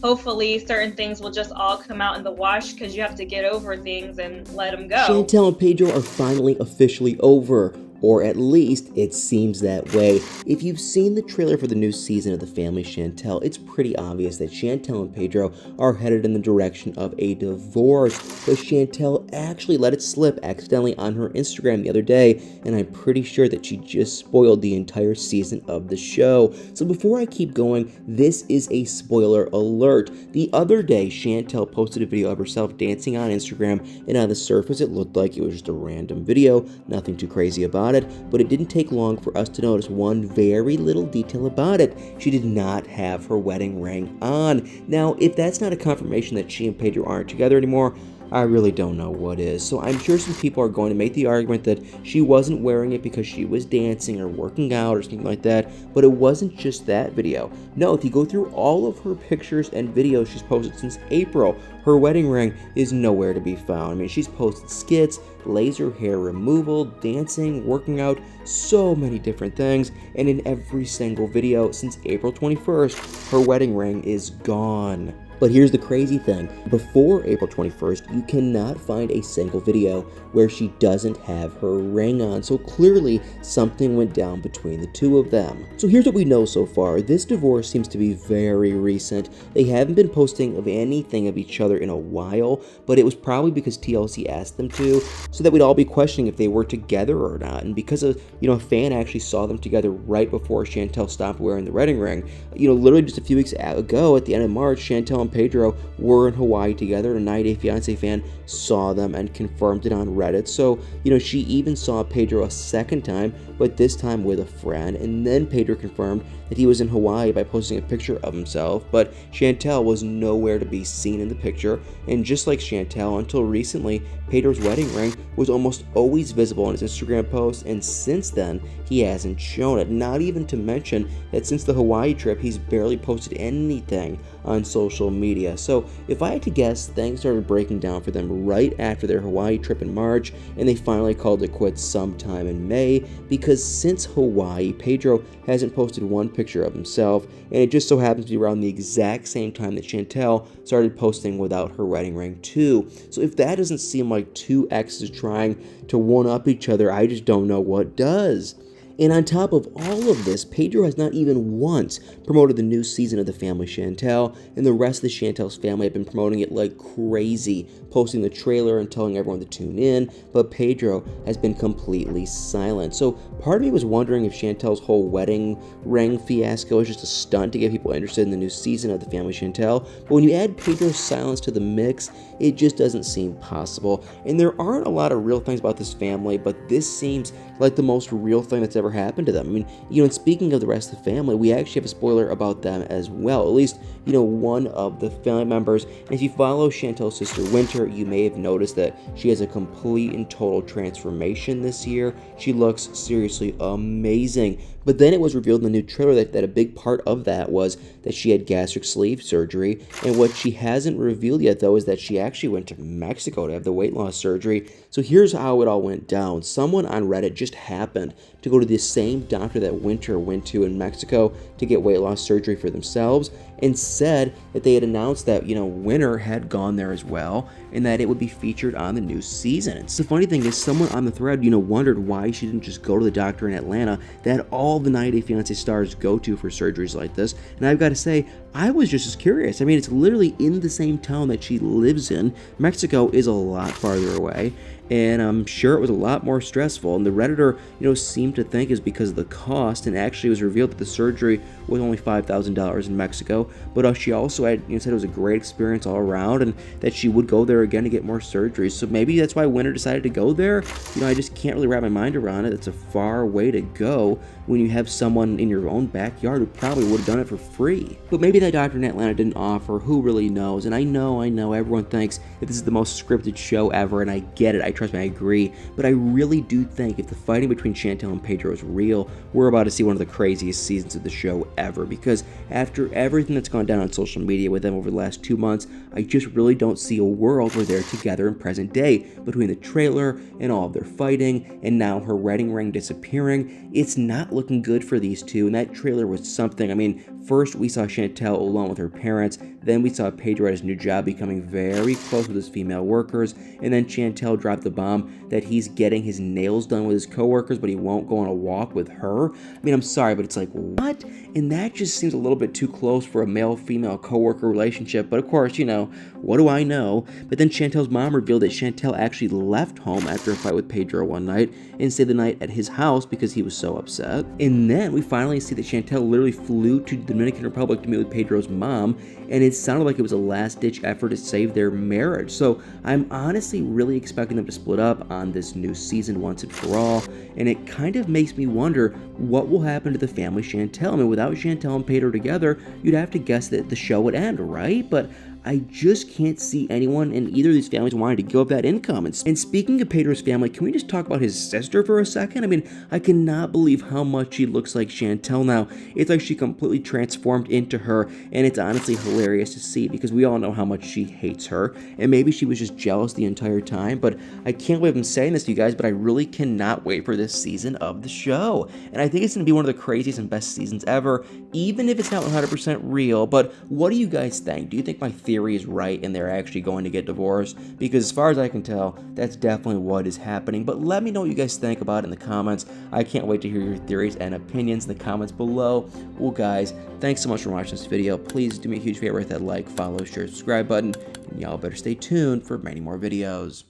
hopefully certain things will just all come out in the wash, because you have to get over things and let them go. Chantel and Pedro are finally officially over, or at least it seems that way. If you've seen the trailer for the new season of the Family Chantel, it's pretty obvious that Chantel and Pedro are headed in the direction of a divorce. But Chantel actually let it slip accidentally on her Instagram the other day, and I'm pretty sure that she just spoiled the entire season of the show. So before I keep going, this is a spoiler alert. The other day, Chantel posted a video of herself dancing on Instagram, and on the surface it looked like it was just a random video, nothing too crazy about it, but it didn't take long for us to notice one very little detail about it. She did not have her wedding ring on. Now, if that's not a confirmation that she and Pedro aren't together anymore, I really don't know what is. So I'm sure some people are going to make the argument that she wasn't wearing it because she was dancing or working out or something like that, but it wasn't just that video. No, if you go through all of her pictures and videos she's posted since April, her wedding ring is nowhere to be found. I mean, she's posted skits, laser hair removal, dancing, working out, so many different things, and in every single video since April 21st, her wedding ring is gone. But here's the crazy thing, before April 21st, you cannot find a single video where she doesn't have her ring on, so clearly something went down between the two of them. So here's what we know so far. This divorce seems to be very recent. They haven't been posting of anything of each other in a while, but it was probably because TLC asked them to, so that we'd all be questioning if they were together or not. And because a fan actually saw them together right before Chantel stopped wearing the wedding ring. Literally just a few weeks ago, at the end of March, Chantel and Pedro were in Hawaii together, and a 90 Day Fiancé fan saw them and confirmed it on Reddit. So, she even saw Pedro a second time, but this time with a friend, and then Pedro confirmed that he was in Hawaii by posting a picture of himself, but Chantel was nowhere to be seen in the picture, and just like Chantel, until recently, Pedro's wedding ring was almost always visible on his Instagram posts, and since then, he hasn't shown it. Not even to mention that since the Hawaii trip, he's barely posted anything on social media. So if I had to guess, things started breaking down for them right after their Hawaii trip in March, and they finally called it quits sometime in May, because since Hawaii, Pedro hasn't posted one picture of himself, and it just so happens to be around the exact same time that Chantel started posting without her wedding ring too. So if that doesn't seem like two exes trying to one-up each other, I just don't know what does. And on top of all of this, Pedro has not even once promoted the new season of the Family Chantel, and the rest of the Chantel's family have been promoting it like crazy, posting the trailer and telling everyone to tune in, but Pedro has been completely silent. So part of me was wondering if Chantel's whole wedding ring fiasco is just a stunt to get people interested in the new season of the Family Chantel, but when you add Pedro's silence to the mix, it just doesn't seem possible. And there aren't a lot of real things about this family, but this seems like the most real thing that's ever happened to them. I mean, and speaking of the rest of the family, we actually have a spoiler about them as well. At least, one of the family members. And if you follow Chantel's sister Winter, you may have noticed that she has a complete and total transformation this year. She looks seriously amazing. But then it was revealed in the new trailer that a big part of that was that she had gastric sleeve surgery. And what she hasn't revealed yet, though, is that she actually went to Mexico to have the weight loss surgery. So here's how it all went down. Someone on Reddit just happened to go to the same doctor that Winter went to in Mexico to get weight loss surgery for themselves, and said that they had announced that, Winter had gone there as well, and that it would be featured on the new season. And so the funny thing is, someone on the thread, wondered why she didn't just go to the doctor in Atlanta that all the 90 Day Fiancé stars go to for surgeries like this. And I've got to say, I was just as curious. I mean, it's literally in the same town that she lives in. Mexico is a lot farther away, and I'm sure it was a lot more stressful. And the Redditor, seemed to think is because of the cost, and actually it was revealed that the surgery was only $5,000 in Mexico, but she also had, said it was a great experience all around, and that she would go there again to get more surgeries. So maybe that's why Winter decided to go there. I just can't really wrap my mind around it. It's a far way to go when you have someone in your own backyard who probably would have done it for free. But maybe that doctor in Atlanta didn't offer. Who really knows? And I know everyone thinks that this is the most scripted show ever, and I get it. Trust me, I agree. But I really do think if the fighting between Chantel and Pedro is real, we're about to see one of the craziest seasons of the show ever, because after everything everything that's gone down on social media with them over the last 2 months, I just really don't see a world where they're together in present day. Between the trailer and all of their fighting, and now her wedding ring disappearing, it's not looking good for these two, and that trailer was something. I mean, first we saw Chantel alone with her parents, then we saw Pedro at his new job becoming very close with his female workers, and then Chantel dropped the bomb that he's getting his nails done with his coworkers, but he won't go on a walk with her. I mean, I'm sorry, but it's like, what? And that just seems a little bit too close for a male-female coworker relationship, but of course, you know, what do I know? But then Chantel's mom revealed that Chantel actually left home after a fight with Pedro one night and stayed the night at his house because he was so upset. And then we finally see that Chantel literally flew to the Dominican Republic to meet with Pedro's mom, and it sounded like it was a last-ditch effort to save their marriage. So I'm honestly really expecting them to split up on this new season once and for all, and it kind of makes me wonder what will happen to the family Chantel. I mean, without Chantel and Pedro together, you'd have to guess that the show would end, right? But I just can't see anyone in either of these families wanting to give up that income. And speaking of Pedro's family, can we just talk about his sister for a second? I mean, I cannot believe how much she looks like Chantel now. It's like she completely transformed into her, and it's honestly hilarious to see because we all know how much she hates her, and maybe she was just jealous the entire time, but I can't believe I'm saying this to you guys, but I really cannot wait for this season of the show. And I think it's going to be one of the craziest and best seasons ever, even if it's not 100% real. But what do you guys think? Do you think my theory is right and they're actually going to get divorced? Because as far as I can tell, that's definitely what is happening. But let me know what you guys think about it in the comments. I can't wait to hear your theories and opinions in the comments below. Well guys, thanks so much for watching this video. Please do me a huge favor, hit that like, follow, share, subscribe button, and y'all better stay tuned for many more videos.